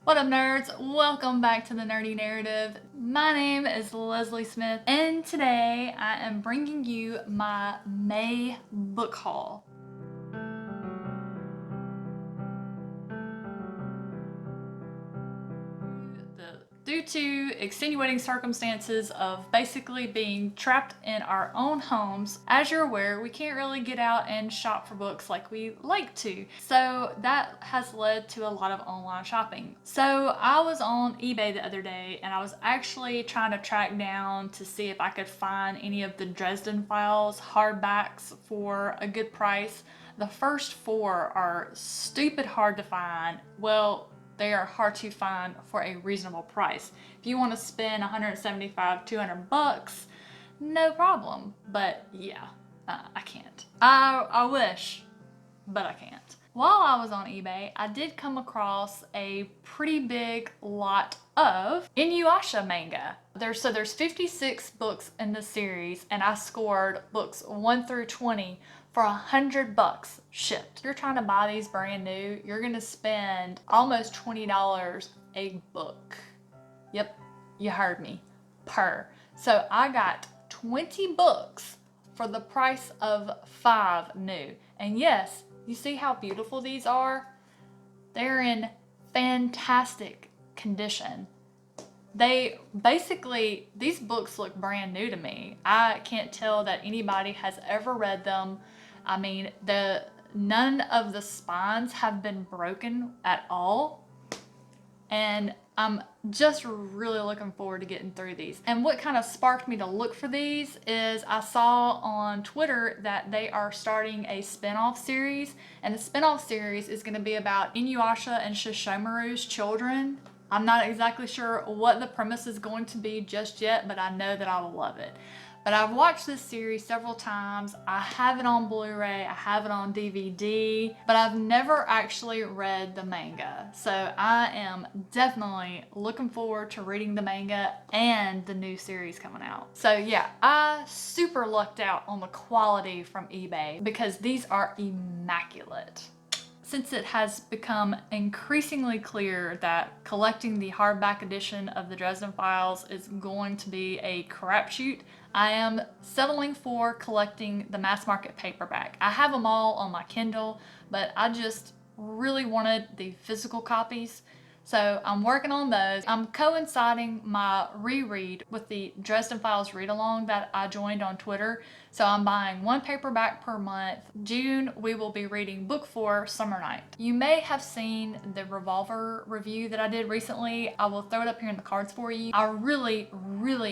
What up, nerds? Welcome back to the Nerdy Narrative. My name is Leslie Smith, and today I am bringing you my May book haul. Due to extenuating circumstances of basically being trapped in our own homes, as you're aware, we can't really get out and shop for books like we like to. So that has led to a lot of online shopping. So I was on eBay the other day and I was actually trying to track down to see if I could find any of the Dresden files hardbacks for a good price. The first four are stupid hard to find. Well, they are hard to find for a reasonable price. If you want to spend 175, 200 bucks, no problem. But yeah, I can't. I wish, but I can't. While I was on eBay, I did come across a pretty big lot of Inuyasha manga. There's 56 books in the series, and I scored books 1 through 20 for 100 bucks shipped. If you're trying to buy these brand new, you're gonna spend almost $20 a book. Yep, you heard me, per. So I got 20 books for the price of 5 new. And yes, you see how beautiful these are? They're in fantastic condition. They basically, these books look brand new to me. I can't tell that anybody has ever read them. I mean, none of the spines have been broken at all. And I'm just really looking forward to getting through these. And what kind of sparked me to look for these is I saw on Twitter that they are starting a spin-off series. And the spin-off series is going to be about Inuyasha and Shishomaru's children. I'm not exactly sure what the premise is going to be just yet, but I know that I will love it. But I've watched this series several times. I have it on Blu-ray, I have it on DVD, but I've never actually read the manga. So I am definitely looking forward to reading the manga and the new series coming out. So yeah, I super lucked out on the quality from eBay because these are immaculate. Since it has become increasingly clear that collecting the hardback edition of the Dresden Files is going to be a crapshoot, I am settling for collecting the mass market paperback. I have them all on my Kindle, but I just really wanted the physical copies. So I'm working on those. I'm coinciding my reread with the Dresden Files read-along that I joined on Twitter. So I'm buying one paperback per month. June, we will be reading book 4, Summer Night. You may have seen the Revolver review that I did recently. I will throw it up here in the cards for you. I really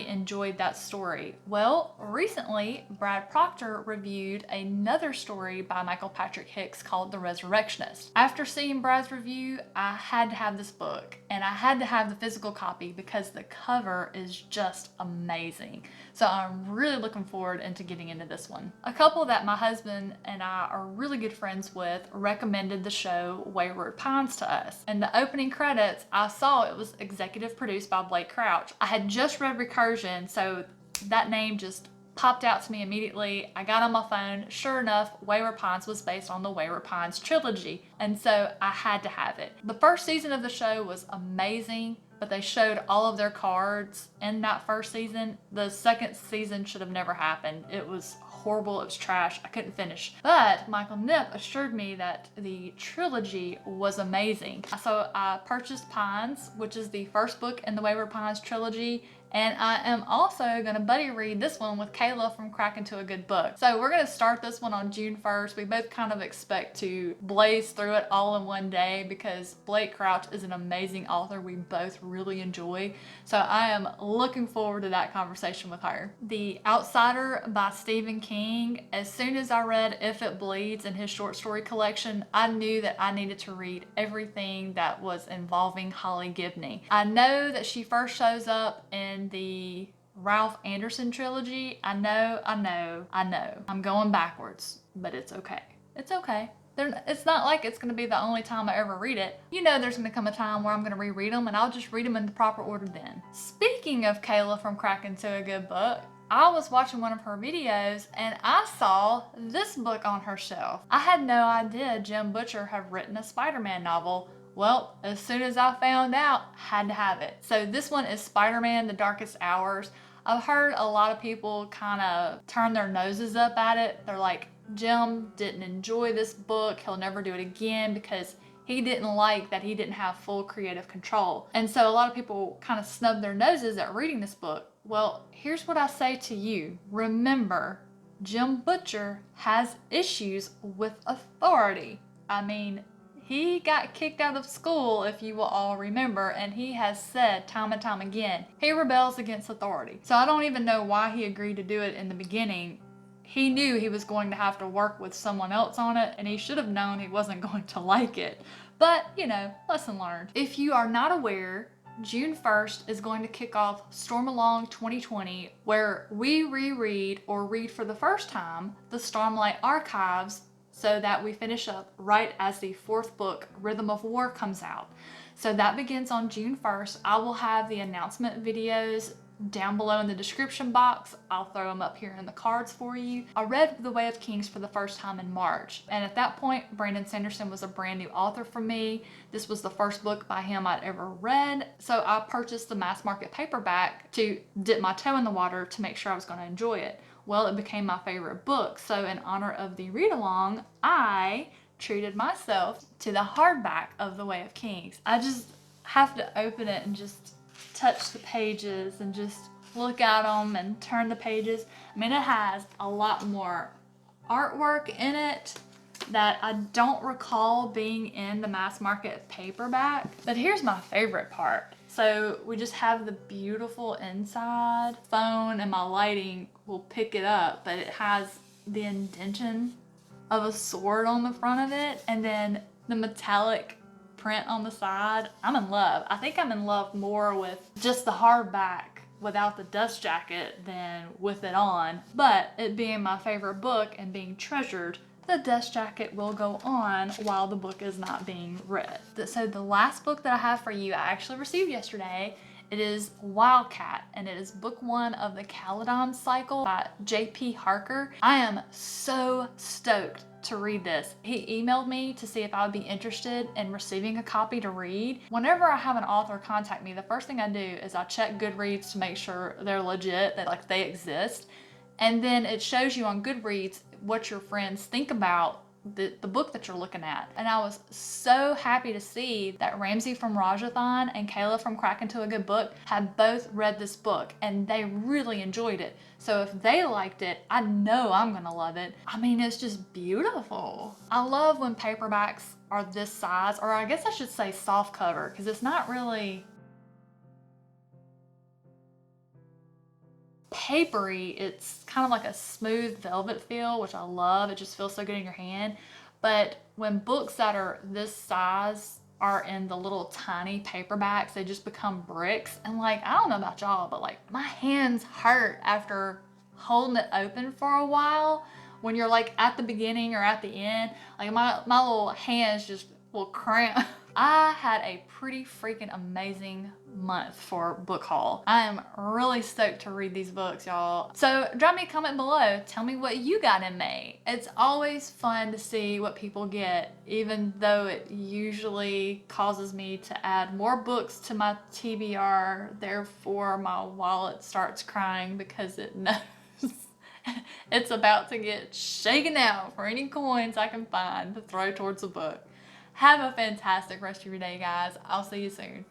enjoyed that story. Well, recently, Brad Proctor reviewed another story by Michael Patrick Hicks called The Resurrectionist. After seeing Brad's review, I had to have this book, and I had to have the physical copy because the cover is just amazing. So I'm really looking forward into getting into this one. A couple that my husband and I are really good friends with recommended the show Wayward to us. In the opening credits, I saw it was executive produced by Blake Crouch. I had just read Recursion, so that name just popped out to me immediately. I got on my phone. Sure enough, Wayward Pines was based on the Wayward Pines trilogy, and so I had to have it. The first season of the show was amazing, but they showed all of their cards in that first season. The second season should have never happened. It was horrible, it was trash, I couldn't finish. But Michael Nip assured me that the trilogy was amazing. So I purchased Pines, which is the first book in the Wayward Pines trilogy, and I am also gonna buddy read this one with Kayla from Crack Into a Good Book. So we're gonna start this one on June 1st. We both kind of expect to blaze through it all in one day because Blake Crouch is an amazing author we both really enjoy. So I am looking forward to that conversation with her. The Outsider by Stephen King. As soon as I read If It Bleeds in his short story collection, I knew that I needed to read everything that was involving Holly Gibney. I know that she first shows up in the Ralph Anderson trilogy. I know. I'm going backwards, but it's okay. It's okay. It's not like it's going to be the only time I ever read it. You know there's going to come a time where I'm going to reread them, and I'll just read them in the proper order then. Speaking of Kayla from Crack Into a Good Book, I was watching one of her videos and I saw this book on her shelf. I had no idea Jim Butcher had written a Spider-Man novel. Well, as soon as I found out, had to have it. So this one is Spider-Man: The Darkest Hours. I've heard a lot of people kind of turn their noses up at it. They're like, Jim didn't enjoy this book. He'll never do it again because he didn't like that he didn't have full creative control. And so a lot of people kind of snub their noses at reading this book. Well, here's what I say to you. Remember, Jim Butcher has issues with authority. I mean, he got kicked out of school, if you will all remember, and he has said time and time again, he rebels against authority. So I don't even know why he agreed to do it in the beginning. He knew he was going to have to work with someone else on it, and he should have known he wasn't going to like it. But, you know, lesson learned. If you are not aware, June 1st is going to kick off Storm Along 2020, where we reread or read for the first time the Stormlight Archives so that we finish up right as the 4th book, Rhythm of War, comes out. So that begins on June 1st. I will have the announcement videos down below in the description box. I'll throw them up here in the cards for you. I read The Way of Kings for the first time in March, and at that point Brandon Sanderson was a brand new author for me. This was the first book by him I'd ever read, so I purchased the mass market paperback to dip my toe in the water to make sure I was going to enjoy it. Well, it became my favorite book, so in honor of the read-along, I treated myself to the hardback of The Way of Kings. I just have to open it and just touch the pages and just look at them and turn the pages. I mean, it has a lot more artwork in it that I don't recall being in the mass market paperback. But here's my favorite part. So we just have the beautiful inside. Phone and my lighting will pick it up, but it has the indentation of a sword on the front of it, and then the metallic print on the side. I'm in love. I think I'm in love more with just the hardback without the dust jacket than with it on. But it being my favorite book and being treasured, the dust jacket will go on while the book is not being read. So the last book that I have for you, I actually received yesterday. It is Wildcat, and it is book 1 of the Caledon cycle by J.P. Harker. I am so stoked to read this. He emailed me to see if I would be interested in receiving a copy to read. Whenever I have an author contact me, the first thing I do is I check Goodreads to make sure they're legit, that like they exist. And then it shows you on Goodreads what your friends think about the book that you're looking at. And I was so happy to see that Ramsey from Rajathon and Kayla from Crack Into a Good Book had both read this book and they really enjoyed it. So if they liked it, I know I'm gonna love it. I mean, it's just beautiful. I love when paperbacks are this size, or I guess I should say soft cover, because it's not really papery. It's kind of like a smooth velvet feel, which I love. It just feels so good in your hand. But when books that are this size are in the little tiny paperbacks, they just become bricks. And like, I don't know about y'all, but like my hands hurt after holding it open for a while. When you're like at the beginning or at the end, like my little hands just will cramp. I had a pretty freaking amazing month for book haul. I am really stoked to read these books, y'all. So drop me a comment below. Tell me what you got in May. It's always fun to see what people get, even though it usually causes me to add more books to my TBR. Therefore, my wallet starts crying because it knows it's about to get shaken out for any coins I can find to throw towards a book. Have a fantastic rest of your day, guys. I'll see you soon.